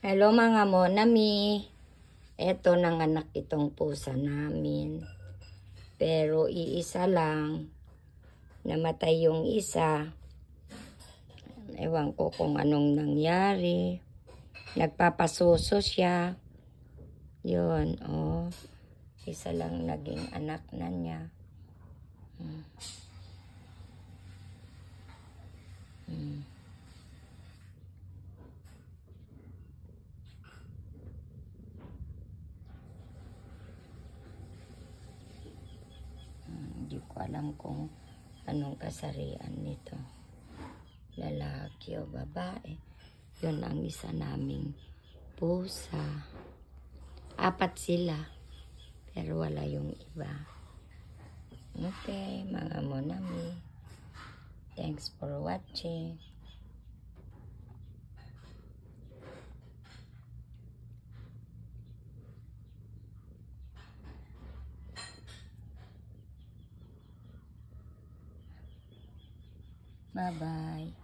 Hello mga monami. Eto nanganak itong pusa namin. Pero iisa lang. Namatay yung isa. Ewan ko kung anong nangyari. Nagpapasuso siya. Yun, oh. Isa lang naging anak na niya. Hindi ko alam kung anong kasarian nito. Lalaki o babae. Yun ang isa naming pusa. 4 sila. Pero wala yung iba. Okay, mga monami. Thanks for watching. Bye-bye.